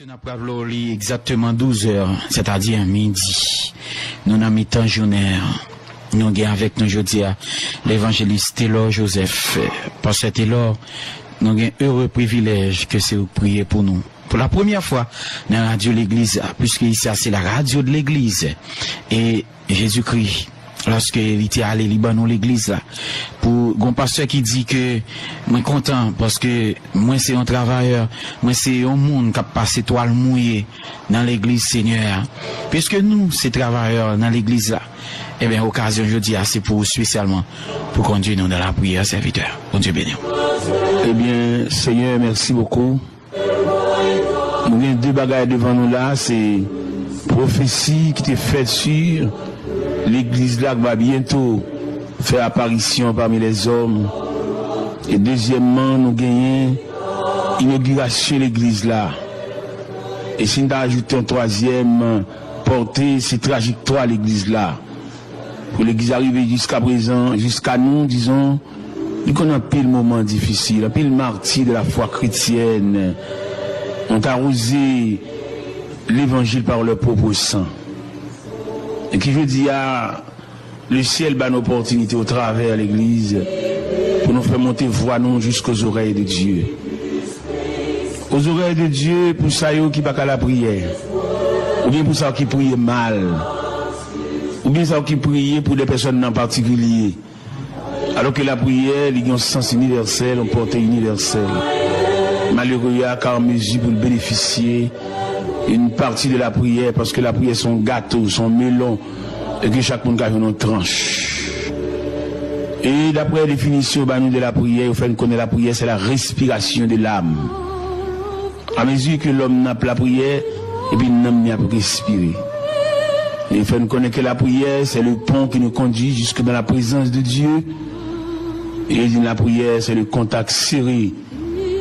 Nous avons exactement 12 heures, c'est-à-dire midi. Nous avons mis temps journée. Nous avons avec nous aujourd'hui l'évangéliste Taylor Joseph. Parce que Taylor, nous avons un heureux privilège que c'est de prier pour nous. Pour la première fois dans la radio de l'église, puisque ici c'est la radio de l'église. Et Jésus-Christ, lorsque il était allé Liban l'église là, pour un pasteur qui dit que moi content parce que moi c'est un travailleur, moi c'est un monde qui a passé toile mouillée dans l'église Seigneur. Puisque nous c'est travailleurs dans l'église là, eh bien occasion je dis c'est pour spécialement pour conduire nous dans la prière serviteur. Bon Dieu béni. Eh bien Seigneur, merci beaucoup. Nous avons deux bagages devant nous là, c'est prophétie qui était faite sur l'église là qui va bientôt faire apparition parmi les hommes. Et deuxièmement, nous gagnons inauguration de l'église là. Et si nous ajoutons un troisième, porter cette trajectoire à l'église là. Pour l'église arriver jusqu'à présent, jusqu'à nous, disons, nous connaissons un pile moment difficile, un pile martyr de la foi chrétienne. On a arrosé l'évangile par leur propre sang. Et qui veut dire, le ciel bat une opportunité au travers de l'église pour nous faire monter voix nous jusqu'aux oreilles de Dieu. Aux oreilles de Dieu, pour ça qui pas qu'à la prière. Ou bien pour ça qui prie mal. Ou bien ça qui prie pour des personnes en particulier. Alors que la prière, il y a un sens universel, une portée universelle. Malheureux, car en mesure pour bénéficier une partie de la prière, parce que la prière son gâteau, son melon, et que chaque monde a une tranche. Et d'après la définition de la prière, il faut connaître la prière, c'est la respiration de l'âme. À mesure que l'homme n'a pas la prière, et puis l'homme n'a pas respirer. Et il faut connaître que la prière, c'est le pont qui nous conduit jusque dans la présence de Dieu. Et la prière, c'est le contact serré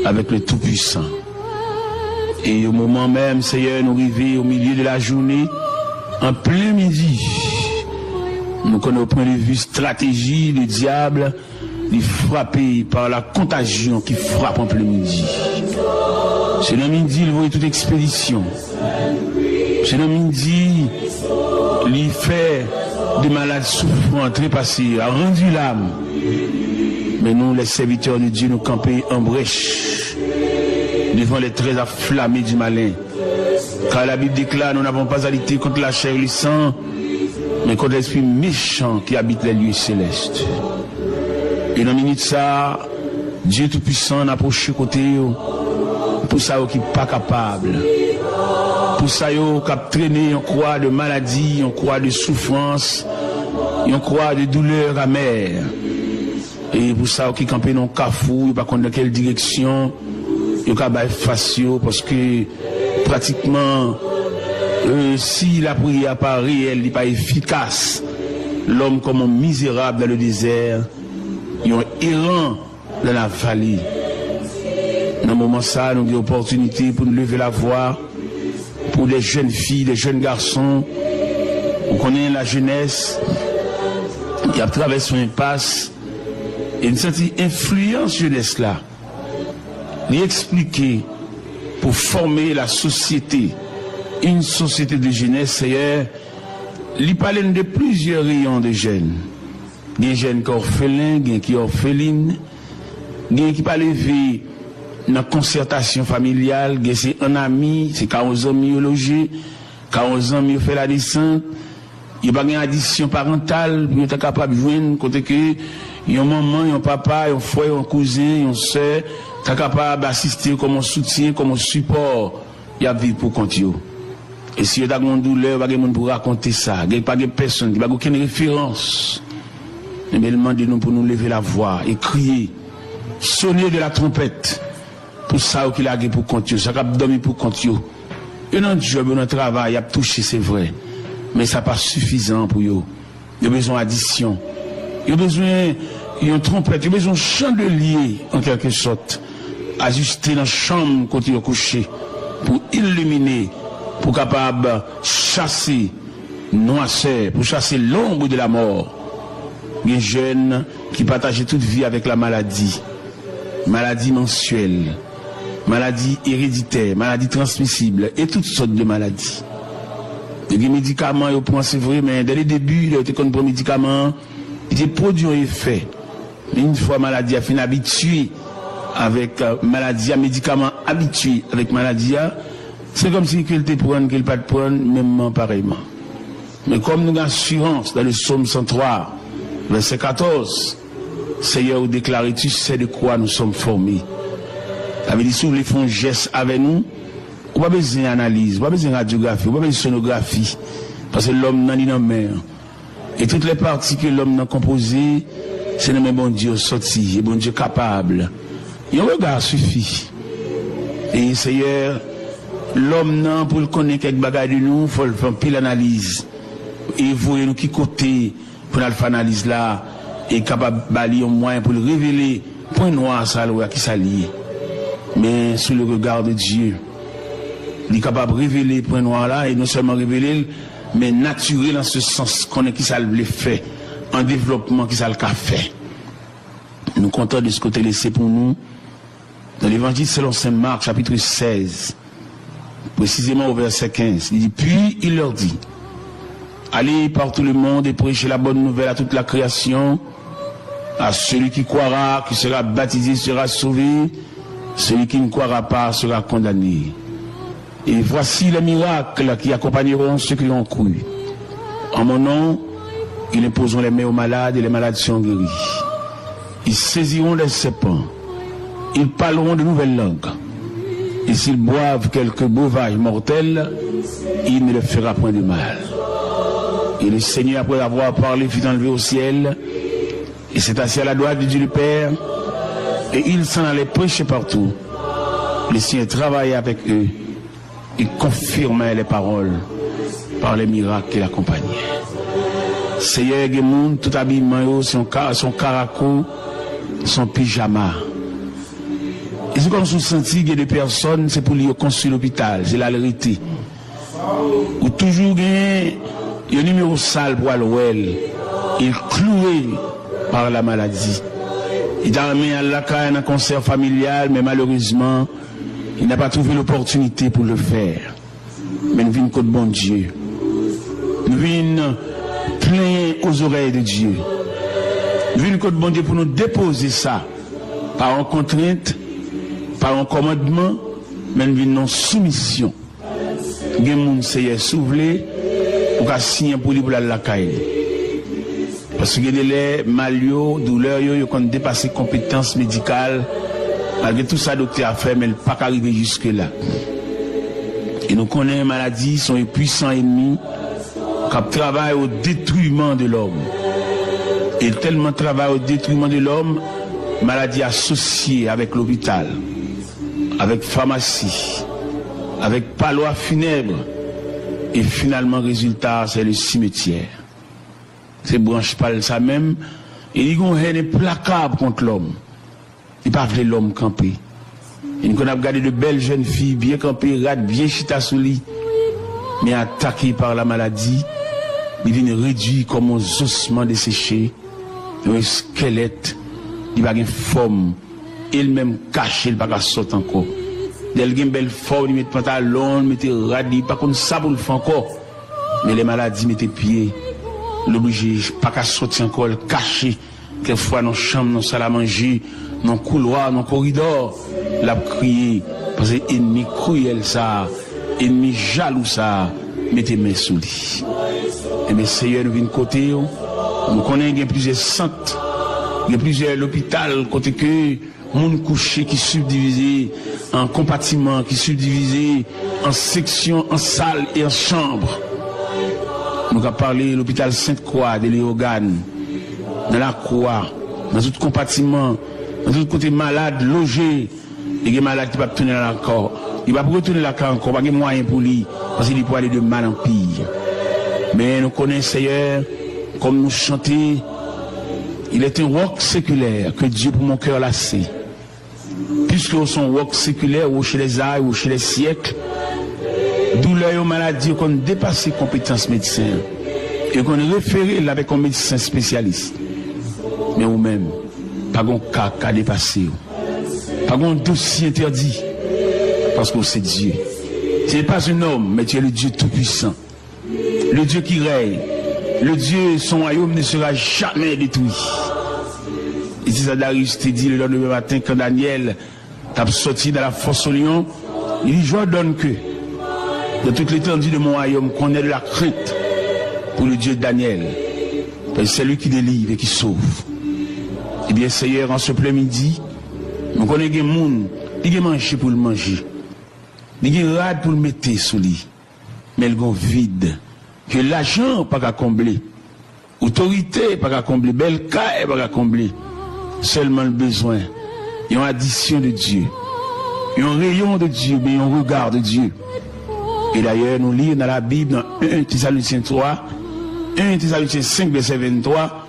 avec le Tout-Puissant. Et au moment même, Seigneur, nous arrivons au milieu de la journée, en plein midi. Nous connaissons au point de vue stratégie, le diable, il frappé par la contagion qui frappe en plein midi. C'est le midi, il voit toute expédition. C'est le midi, il fait des malades souffrants, trépassés, a rendu l'âme. Mais nous, les serviteurs de Dieu, nous camper en brèche devant les traits afflammés du malin. Car la Bible déclare, nous n'avons pas à lutter contre la chair et le sang, mais contre l'esprit méchant qui habite les lieux célestes. Et dans une minute ça, Dieu Tout-Puissant n'a approché côté pour ça qui n'est pas capable. Pour ça qui a traîné en croix de maladie, en croix de souffrance, en croix de douleur amère. Et pour ça qui campé dans le cafou, pas dans quelle direction, il y a facio parce que pratiquement si la prière pas réelle, n'est pas efficace, l'homme comme un misérable dans le désert, il est errant dans la vallée. Dans ce moment ça, nous avons l'opportunité pour nous lever la voix pour des jeunes filles, des jeunes garçons. On connaît la jeunesse qui a traversé une impasse. Et une certaine influence jeunesse là, lui expliquer pour former la société, une société de jeunesse, c'est lui parler de plusieurs rayons de jeunes. Des jeunes qui sont orphelins, des qui sont orphelines, des qui pas lever dans la concertation familiale, c'est un ami, c'est quand aux amis au logé, quand aux amis fait la descente, il n'y a pas d'addition parentale, il est capable de joindre côté que il y a un maman, un papa, un frère, un cousin, une soeur, tu es capable d'assister comme un soutien, comme un support, il y a vie pour continuer. Et si il y a une douleur, il n'y a pas de monde pour raconter ça, il n'y a pas de personne, il n'y a aucune référence. Mais demandez-nous pour nous lever la voix et crier, sonner de la trompette, pour ça qu'il a pour continuer, ça qu'il a dormi pour continuer. Et dans le job, dans le travail, il a touché, c'est vrai, mais ça n'est pas suffisant pour eux. Il y a besoin d'addition. Il y a besoin d'une trompette, il y a besoin d'un chandelier, en quelque sorte, ajusté dans la chambre quand il est couché, pour illuminer, pour capable chasser noirceur, pour chasser l'ombre de la mort. Il y a des jeunes qui partagent toute vie avec la maladie mensuelle, maladies héréditaires, maladies transmissibles et toutes sortes de maladies. Les médicaments, ils prennent, c'est vrai, mais dès le début, ils étaient comme pour médicaments, ils produisent un effet. Mais une fois maladie a fini habitué avec maladie, médicaments habitués avec maladie, c'est comme si qu'il te prenne, qu'il pas te prenne, même pareillement. Mais comme nous avons assurance dans le psaume 103, verset 14, Seigneur, déclarez tu sais de quoi nous sommes formés. Ça veut dire, si vous voulez faire un geste avec nous, on n'a pas besoin d'analyse, on n'a pas besoin de radiographie, on n'a pas besoin de sonographie. Parce que l'homme n'a ni dans mer. Et toutes les parties que l'homme a composées, c'est le même bon Dieu sorti, et bon Dieu capable. Et un regard suffit. Et Seigneur, l'homme n'a pour le connaître quelques bagages de nous, il faut le faire pile analyse. Et vous, nous qui côté pour la faire analyse là, et capable de balayer au moins pour le révéler, point noir, ça, qui s'allie. Mais sous le regard de Dieu, il est capable de révéler point noir là, et non seulement révéler, mais naturel en ce sens qu'on est qui ça le fait, en développement qui ça le fait. Nous comptons de ce côté laissé pour nous, dans l'évangile selon Saint Marc, chapitre 16, précisément au verset 15, il dit, puis il leur dit, allez par tout le monde et prêchez la bonne nouvelle à toute la création, à celui qui croira, qui sera baptisé, sera sauvé, celui qui ne croira pas sera condamné. Et voici les miracles qui accompagneront ceux qui ont cru. En mon nom, ils imposeront les mains aux malades et les malades seront guéris. Ils saisiront des serpents. Ils parleront de nouvelles langues. Et s'ils boivent quelques breuvages mortels, il ne leur fera point de mal. Et le Seigneur, après avoir parlé, fut enlevé au ciel, et s'est assis à la droite de Dieu le Père, et il s'en allait prêcher partout. Le Seigneur travaillait avec eux, et confirmait les paroles par les miracles qui l'accompagnaient. Seigneur, Gemoun, tout habillement, son caraco, son pyjama. Et c'est comme si on sentit que des personnes, c'est pour lui construire l'hôpital, c'est la vérité. Ou toujours il y a un numéro sale pour l'ouel, il est cloué par la maladie. Il a amené à la caille un concert familial, mais malheureusement, il n'a pas trouvé l'opportunité pour le faire. Mais nous venons contre bon Dieu. Nous venons plein aux oreilles de Dieu. Nous venons contre bon Dieu pour nous déposer ça par une contrainte, par un commandement, mais nous venons en soumission. Gen moun seye souvle pour qu'à signer pour lui pour la caille. Parce que les malio, douleur, ils ont dépassé compétences médicales. Malgré tout ça, docteur a fait, mais il n'a pas arrivé jusque-là. Et nous connaissons les maladies, sont les puissants ennemis qui travaillent au détruisement de l'homme. Et tellement travaillent au détruisement de l'homme, maladie associée avec l'hôpital, avec pharmacie, avec palois funèbres. Et finalement, résultat, c'est le cimetière. Ces branches parlent ça même. Et ils ont une haine implacable contre l'homme. Ils parlent de l'homme campé. Ils ont regardé de belles jeunes filles bien campées, rades, bien chita sous lit, mais attaquées par la maladie. Ils viennent réduits comme aux ossements desséchés, un squelette, il va avoir une forme, elle-même cachée, il va pas sortir encore. Dès qu'il y a une belle forme, il met pantalon, il met radis, pas comme ça pour le faire encore. Mais les maladies mettent pieds, l'obligé, pas qu'à sortir encore, caché, quelquefois dans la chambre, dans la salle à manger, dans le couloir, dans le corridor, l'a crié, parce que ennemi cruel ça, ennemi jaloux ça, mettez mes sous lui. Et mes seigneurs nous viennent côté, nous connaissons plusieurs centres, il y a plusieurs l'hôpital, côté que, monde couché qui subdivisé en compartiments, qui subdivisé en sections, en salles et en chambres. Nous avons parlé de l'hôpital Sainte-Croix de Léogane, dans la Croix, dans tout compartiment, dans tout côté malade, logé, et des malades qui ne peuvent pas retourner dans la corps. Il ne va pas retourner dans la corps encore, pas de moyens pour lui, parce qu'il peut aller de mal en pire. Mais nous connaissons, Seigneur, comme nous chantons, il est un roc séculaire que Dieu pour mon cœur l'a sait. Puisque son roc séculaire, ou chez les âges, ou chez les siècles, douleur et maladie qu'on dépasse les compétences médecines et qu'on est référé avec un médecin spécialiste. Mais vous-même, pas un cas dépassé, pas un dossier interdit, parce que c'est Dieu. Tu n'es pas un homme, mais tu es le Dieu tout-puissant. Le Dieu qui règne. Le Dieu, son royaume ne sera jamais détruit. Et c'est ça Darius te dit le lendemain matin quand Daniel t'a sorti de la fosse au lion. Il dit, j'ordonne que de toute l'étendue de mon royaume, qu'on ait de la crainte pour le Dieu de Daniel. Parce que c'est lui qui délivre et qui sauve. Eh bien, Seigneur, en ce plein midi, nous connaissons des gens qui ont mangé pour le manger. Ils ont rade pour le mettre sous lit. Mais ils ont vide. Que l'argent pas qu'à combler. Autorité pas qu'à combler. Belle caille pas qu'à combler. Seulement le besoin. Il y a une addition de Dieu. Il y a un rayon de Dieu, mais il y a un regard de Dieu. Et d'ailleurs, nous lisons dans la Bible, dans 1 Thessaloniciens 3, 1 Thessaloniciens 5, verset 23,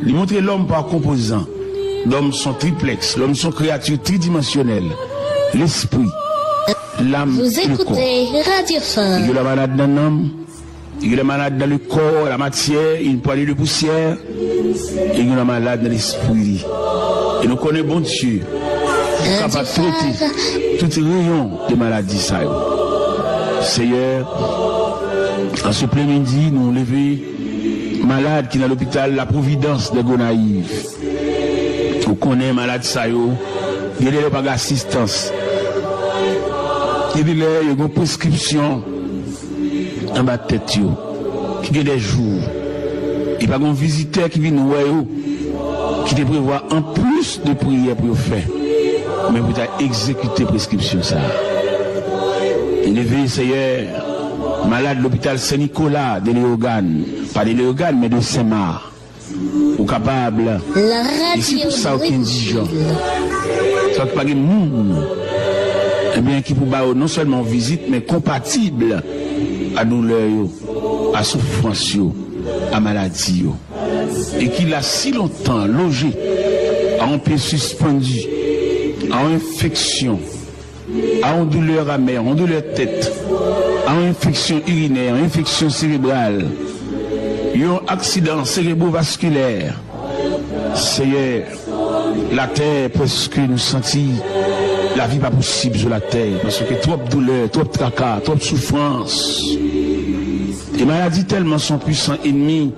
il montre l'homme par composant. L'homme sont triplex, l'homme sont créatures tridimensionnelles. L'esprit, l'âme et le corps. Il y a la malade dans l'homme, il y a la malade dans le corps, la matière, une poignée de poussière, et il y a la malade dans l'esprit. Et nous connaissons bon Dieu, capable de traiter tout rayon de maladie. Seigneur, en ce plein midi, nous levons malade qui est dans l'hôpital La Providence de Gonaïve. Nous connaissons malade ça, il y a pas d'assistance. Il y a une prescription en bas de tête, qui a des jours. Il n'y a pas de visiteur qui vient nous voir, qui te prévoit en plus de prières pour faire. Mais vous avez exécuté la prescription ça. Élevé, Seigneur, malade de l'hôpital Saint-Nicolas de Léogane, pas de Léogane, mais de Saint-Marc, ou capable, et c'est pour ça qu'il dit gens, ça qui pas de monde, eh bien, qui pour non seulement visite, mais compatible à douleur, à souffrance, à maladie, et qu'il a si longtemps logé, à un pied suspendu, à une infection, à une douleur amère, à une douleur tête, à une infection urinaire, à une infection cérébrale, un accident cérébrovasculaire. Seigneur, la terre presque nous sentit la vie pas possible sur la terre, parce que trop de douleur, trop de tracas, trop de souffrance. Les maladies tellement sont puissants ennemis,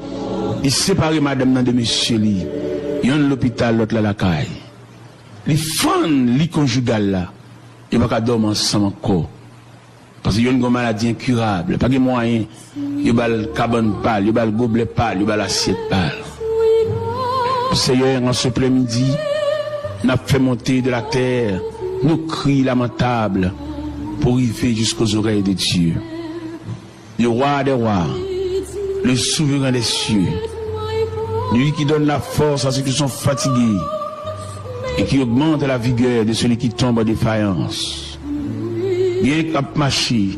ils séparent madame de monsieur, il y a l'hôpital, l'autre là la caille. Les fans, les conjugales là, ils ne peuvent pas dormir ensemble encore. Parce qu'il y a une maladie incurable. Pas de moyens. Il y a le cabane pâle, il y a le gobelet pâle, il y a l'assiette pâle. Seigneur, en ce plein-midi, nous avons fait monter de la terre nos cris lamentables pour arriver jusqu'aux oreilles de Dieu. Le roi des rois, le souverain des cieux, lui qui donne la force à ceux qui sont fatigués, et qui augmente la vigueur de celui qui tombe en défaillance. Bien qu'à marcher,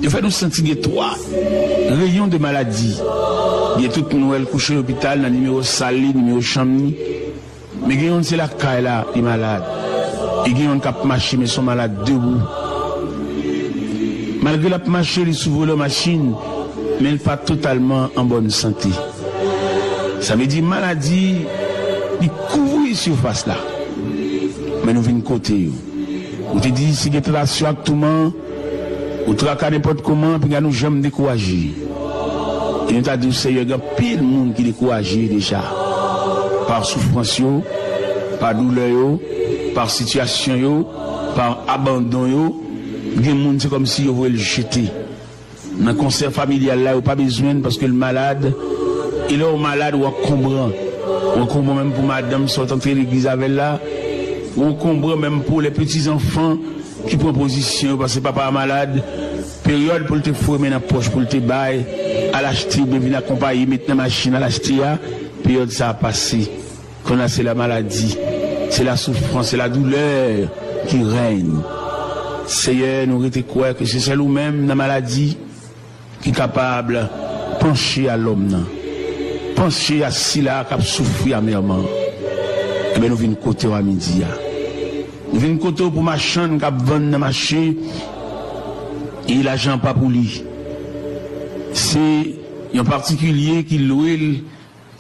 il fait nous sentir trois rayons de maladie. Il y a toute Noël couché à l'hôpital, dans le numéro Sali, numéro Chamni. Mais il y a c'est la caille là, il est malade. Et il y a un cap marché, mais ils sont malades debout. Malgré la marché, il s'ouvre la machine, mais il n'est pas totalement en bonne santé. Ça veut dire maladie, il couvre la surface là. Mais nous venons côté. On te dit, si tu es là sur tout le monde, ou tu as n'importe comment, puis nous jamais découragés. Et nous t'as dit, Seigneur, il y a pile de monde qui est découragé déjà. Par souffrance, par douleur, par situation, par abandon. Il y a des gens, c'est comme si ils voulaient le jeter. Dans le concert familial, là, il n'y a pas besoin parce que le malade, il est au malade ou à comprendre. On comprend même pour madame, soit entrée à l'église avec là. On comprend même pour les petits-enfants qui prennent position parce que papa est malade. Période pour te former dans la poche, pour te bailler, à l'acheter, bien venir accompagner, mettre dans la machine à l'acheter. Période ça a passé. Quand c'est la maladie, c'est la souffrance, c'est la douleur qui règne. Seigneur, nous te croire que c'est celle ou même dans la maladie qui est capable de pencher à l'homme. Pencher à celui-là qui a souffert amèrement. Eh bien, nous venons côté à midi. Nous venons côté pour ma chambre qui a vendu dans le marché. Et l'argent pas pour lui. C'est un particulier qui loue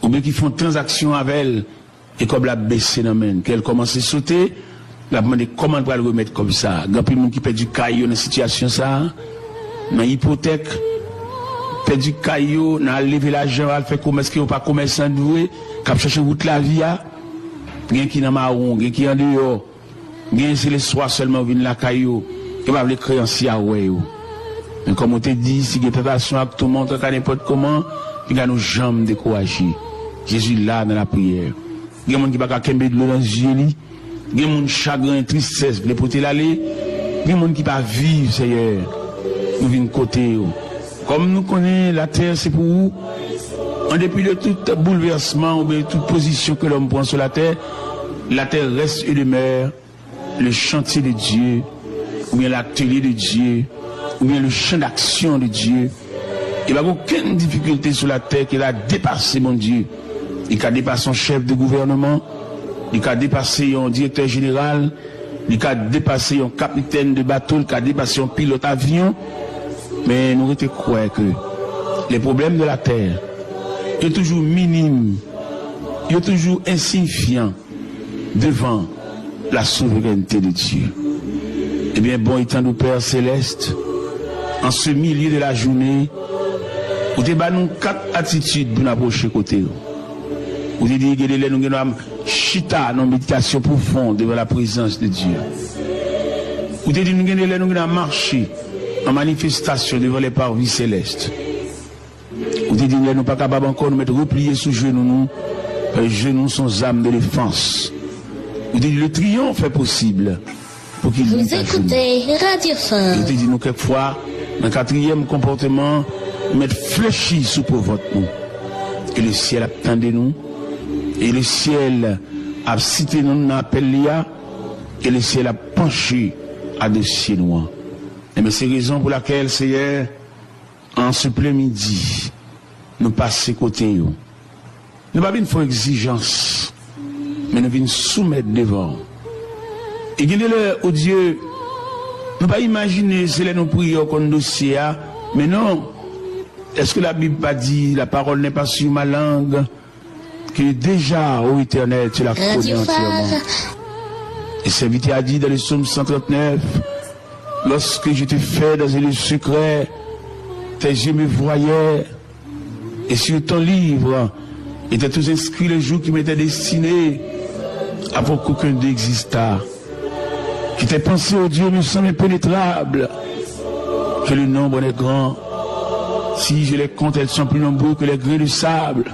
ou bien qui font transaction avec elle. Et comme la baisse dans main, qu'elle commence à sauter, La demande comment on va le remettre comme ça. Il y a plus de monde qui perd du caillou dans la situation ça. Dans l'hypothèque, perd du caillou, dans lever l'argent, à faire commerce qui n'est pas commerçant doué, qui a cherché route la vie. Il y a qui dans marron, il y a qui en dehors. Il y a c'est les soirs seulement viennent la caillou, qui va les créanciers à ouais. Mais comme on te dit, si il y a tentation à tout le monde, n'importe comment, il y a nos jambes découragées. Jésus là dans la prière. Il y a des gens qui ne peuvent pas de l'eau dans les yeux. Il y a des gens qui chagrin, tristesse, les poter l'aller. Il y a des gens qui ne peuvent pas vivre, Seigneur. Nous venons côté. Comme nous connaissons la terre, c'est pour vous. En dépit de tout bouleversement ou de toute position que l'homme prend sur la terre reste et demeure le chantier de Dieu, ou bien l'atelier de Dieu, ou bien le champ d'action de Dieu. Il n'y a aucune difficulté sur la terre qui a dépassé mon Dieu. Il a dépassé son chef de gouvernement, il a dépassé un directeur général, il a dépassé un capitaine de bateau, il a dépassé un pilote avion. Mais nous devons croire que les problèmes de la terre sont toujours minimes, sont toujours insignifiants devant la souveraineté de Dieu. Eh bien, bon étant nous Père Céleste, en ce milieu de la journée, vous avez nous 4 attitudes pour nous approcher côté. Vous avez dit que nous avons chita dans méditation profonde devant la présence de Dieu. Vous avez dit que nous avons marché en manifestation devant les parvis célestes. Vous avez dit que nous ne sommes pas capables encore de nous mettre repliés sous genoux, les genoux sont âmes de défense. Vous avez dit que le triomphe est possible. Pour qu'il vous écoutez Radio Fin. Vous avez dit nous quelquefois, dans le 4e comportement, mettre fléchi sous pour votre nom. Et le ciel attendait nous. Et le ciel a cité nous dans l'appel l'IA. Et le ciel a penché à dossier noir. Et mais c'est raison pour laquelle, Seigneur, en ce plein midi, nous passons côté. Nous n'avons pas une fausse exigence, mais nous venons soumettre devant. Et guidez-le au Dieu, nous ne pas imaginer, c'est là nous prions comme dossier, mais non. Est-ce que la Bible pas dit, la parole n'est pas sur ma langue, que déjà, ô Éternel, tu la connais entièrement. Et serviteur a dit dans le psaume 139, lorsque je te fais dans un lieu secret, tes yeux me voyaient, et sur ton livre, étaient tous inscrits les jours qui m'étaient destinés, avant qu'aucun d'eux existât. Qui t'ai pensé au Dieu me semble impénétrable, que le nombre est grand. Si je les compte, elles sont plus nombreuses que les grains de sable.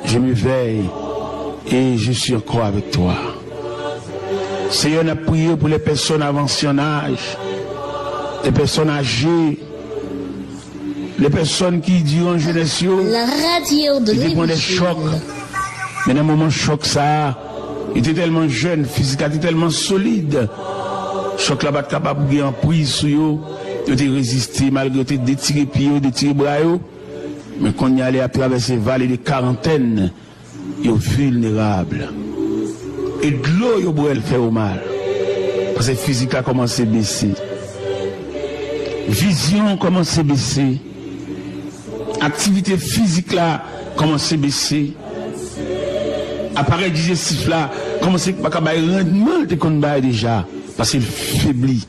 Je me veille et je suis encore avec toi. Seigneur, on a prié pour les personnes avancées en âge, les personnes âgées, les personnes qui durant jeunesse, la radio de qui prennent des chocs. Mais dans un moment choc, ça, il était tellement jeune, physiquement tellement solide. Choc là-bas capable de en prise sur eux. Ils ont résisté malgré tout, détirer pieds, détirer bras. Mais quand ils allaient à travers ces vallées de quarantaine, ils sont vulnérables. Et de l'eau, ils ont fait au mal. Parce que physique a commencé à baisser. Vision a commencé à baisser. Activité physique là a commencé à baisser. Appareil digestif là a commencé à baisser rendement de qu'on baille déjà. Parce qu'il faiblit.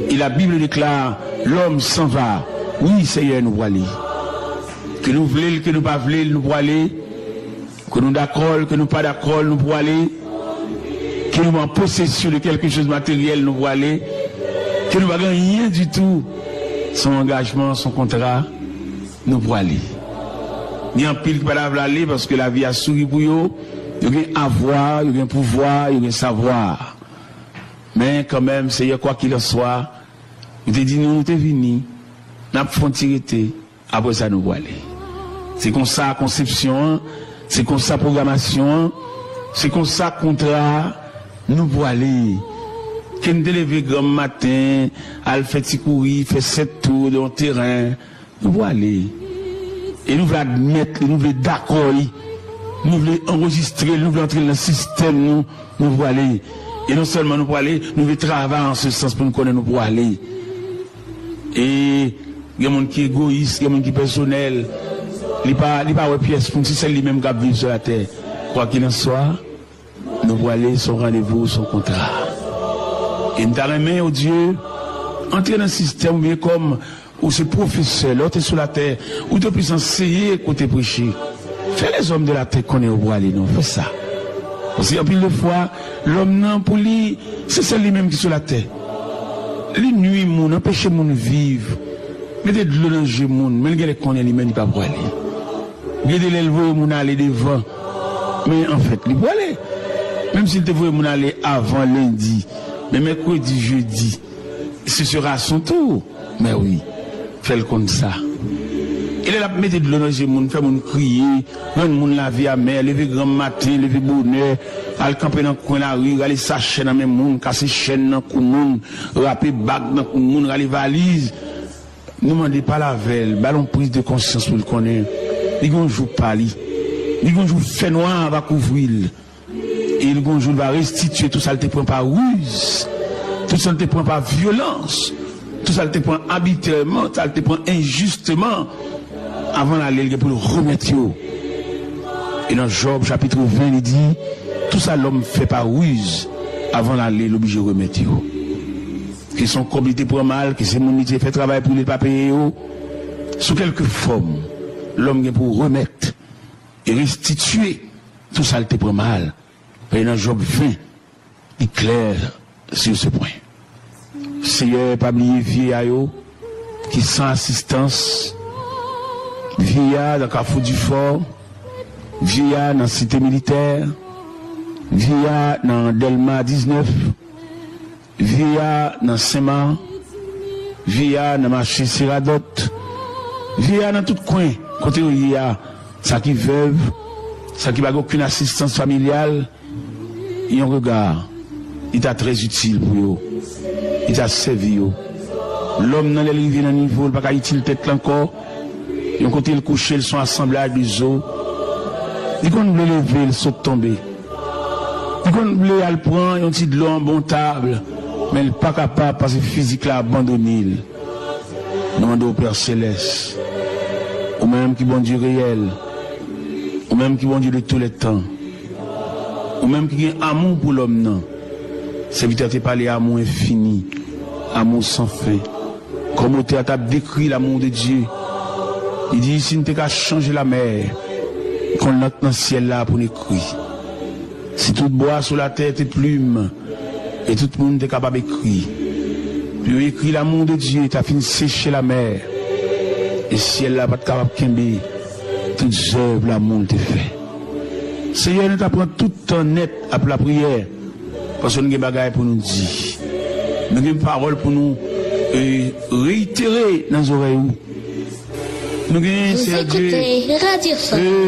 Et la Bible déclare, l'homme s'en va. Oui, Seigneur, nous voilà. Que nous voulons, que nous pas voulons, nous pour aller. Que nous d'accord, que nous pas d'accord, nous pour aller. Que nous en possession de quelque chose de matériel, nous pour aller. Que nous n'avons rien du tout. Son engagement, son contrat, nous pour aller. Ni en pile qui pas aller parce que la vie a souri pour eux. Il y a un avoir, il y a un pouvoir, il y a un savoir. Mais quand même, Seigneur, quoi qu'il en soit, nous te dit, nous te venus, nous avons tiré, après ça nous voilà. C'est comme ça conception, c'est comme ça programmation, c'est comme ça contrat, nous voilà. Quand nous te lever grand matin, à faire petit courir, faire 7 tours dans le terrain, nous voilà. Et nous voulons admettre, nous voulons d'accord, nous voulons enregistrer, nous voulons entrer dans le système, nous voilà. Et non seulement nous pour aller, nous devons travailler en ce sens pour nous connaître, nous pour aller. Et il y a des gens qui sont égoïstes, il y a des gens qui sont personnels. Il n'y a pas de pièce pour si c'est lui-même qui vit sur la terre. Quoi qu'il en soit, nous pour aller son rendez-vous, son contrat. Et nous t'arrêtons au Dieu, entrer dans le système, bien comme, où c'est professeur, l'autre est sur la terre, où tu peux enseigner, côté prêcher. Fais les hommes de la terre qu'on est au bois, aller, non, fais ça. Parce qu'en pile de fois, l'homme, non, pour lui, c'est celle lui-même qui est sur la terre. Les nuits, moun, empêcher moun vivre. Mettez de l'eau dans le moun, mais les qu'on est lui-même, il pas pour aller. Regardez l'élevé, moun aller devant. Mais en fait, il peut aller. Même s'il te voulait moun aller avant lundi, mais mercredi, jeudi, ce sera son tour. Mais oui, fais-le comme ça. Il est là, mettez de l'eau dans le moun, fait moun crier, rendre moun la vie à mer, lever grand matin, lever bonheur, aller camper dans le coin de la rue, aller s'acheter dans le même moun, casser chaîne dans le cou moun, rapper bague dans le cou moun, aller valise. Ne demandez pas la veille, ballon prise de conscience pour le connaître. Il gon jour pali, il gon jour fait noir va couvrir. Et il gon jour va restituer tout ça le te prend par ruse, tout ça le te prend par violence, tout ça le te prend arbitrairement, ça le te prend injustement. Avant d'aller pour le remettre. Et dans Job chapitre 20, il dit, tout ça l'homme fait par ruse, avant d'aller l'obligé de remettre. Que son comité pour mal, que c'est mon métier fait travail pour les pas payer, sous quelque forme, l'homme est pour remettre et restituer tout ça le pour mal. Et dans Job 20, il est clair sur ce point. Seigneur, pas oublier vieillard qui sans assistance, vieillard dans Carrefour du Fort, vieillard dans la cité militaire, vieillard dans Delma 19, vieillard dans Saint-Marc, vieillard dans marché Siradot, vieillard dans tout coin, côté où il y a ça qui veuve, ça qui n'a aucune assistance familiale, il y a un regard, il est très utile pour eux, il t'a servi. L'homme dans les rivières dans le niveau, il n'a pas utile tête encore. Ils ont côté le coucher, ils sont assemblage des eaux. Ils ont voulu lever, ils sont tombés. Ils ont voulu le prendre, ils ont dit de l'eau en bon table. Mais ils ne sont pas capables parce que physique l'a abandonné. Demandez au Père Céleste. Ou même qui bon Dieu réel. Ou même qui bon Dieu de tous les temps. Ou même qui a amour pour l'homme, non. C'est vite à te parler amour infini. Amour sans fin. Comme tu as décrit l'amour de Dieu. Il dit, si nous n'avons qu'à changer la mer, qu'on note dans le ciel là pour nous écrire. Si tout bois sur la tête et plume, et tout le monde est capable d'écrire. Puis écrit l'amour de Dieu, tu as fini de sécher la mer. Et le ciel là pas capable de kembe, toutes œuvres l'amour te fait. Seigneur, nous t'apprend tout le temps net après la prière, parce que nous avons des bagages pour nous dire. Nous avons des paroles pour nous réitérer dans nos oreilles. Nous avons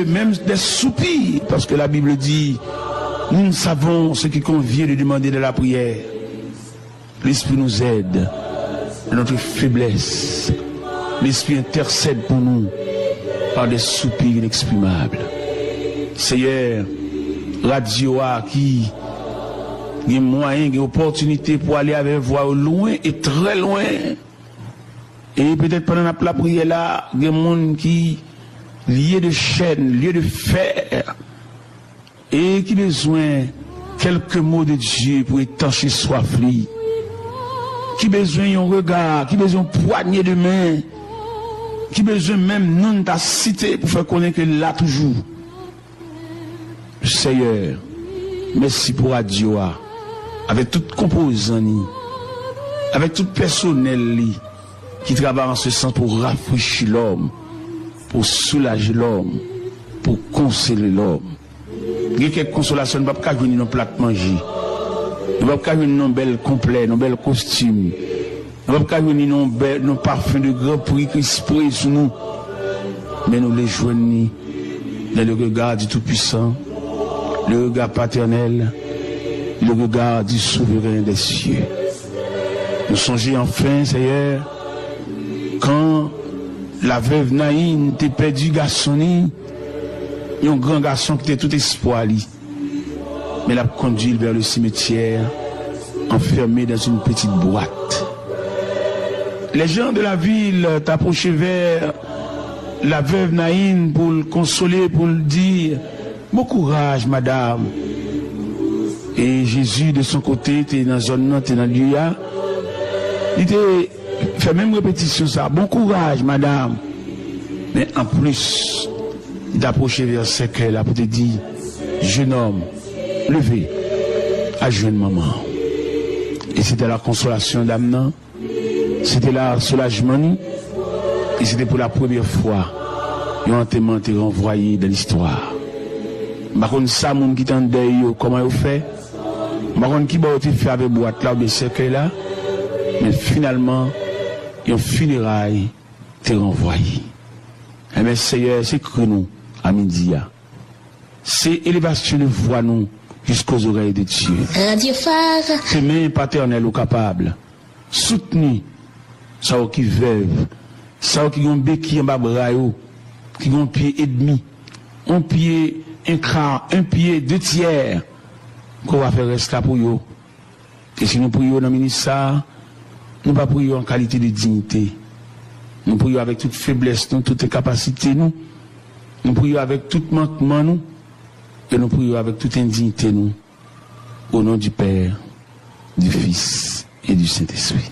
même des soupirs, parce que la Bible dit, nous savons ce qui convient de demander de la prière. L'Esprit nous aide dans notre faiblesse. L'Esprit intercède pour nous par des soupirs inexprimables. Seigneur, radio qui a moyen, qui a opportunité pour aller avec voix au loin et très loin. Et peut-être pendant la prière là, il y a des gens qui liés de chaînes, liés de fer, et qui besoin quelques mots de Dieu pour étancher soif, qui besoin d'un regard, qui besoin d'une poignée de main, qui besoin même non de ta cité pour faire connaître que là toujours. Seigneur, merci pour Radio, avec tout composant, avec tout personnel qui travaille en ce sens pour rafraîchir l'homme, pour soulager l'homme, pour consoler l'homme. Il y a quelques consolations, nous ne pouvons pas venir dans plat manger. Nous ne pouvons pas venir dans bel complet, dans bel costume. Nous ne pouvons pas venir dans parfum de grand prix qui spray sur nous. Mais nous les joignons dans le regard du Tout-Puissant, le regard paternel, le regard du souverain des cieux. Nous songeons enfin, Seigneur, quand la veuve Naïn t'a perdu garçon, un grand garçon qui était tout espoir, mais l'a conduit vers le cimetière, enfermé dans une petite boîte. Les gens de la ville t'approchaient vers la veuve Naïn pour le consoler, pour le dire, bon courage, madame. Et Jésus, de son côté, était dans la zone, était dans le lieu. Il était fait même répétition ça. Bon courage, madame. Mais en plus, il approché vers ce cercueil là pour te dire, jeune homme, levez, à jeune maman. Et c'était la consolation d'Amnan, c'était la soulagement, et c'était pour la première fois, ils ont été renvoyés dans l'histoire. Par contre, ça, moun qui t'en deuil, comment ils fait? Par contre, qui va fait avec boîte là, ou bien cercueil là? Mais finalement, ils ont funérailles, t'es renvoyé. Eh bien, Seigneur, c'est que nous, à midi, c'est élévation de voix nous jusqu'aux oreilles de Dieu. Radio Phare. C'est mains paternelles ou capables. Soutenir, ça qui veuve, ça qui ont béquille en bas bras, qui ont pied et demi, un pied, un quart, un pied, 2 tiers, qu'on va faire rester là pour eux. Et si nous prions dans le ministère, nous ne pas prions en qualité de dignité. Nous prions avec toute faiblesse, nous, toute capacité, nous. Nous prions avec tout manquement, nous. Et nous prions avec toute indignité, nous. Au nom du Père, du Fils et du Saint-Esprit.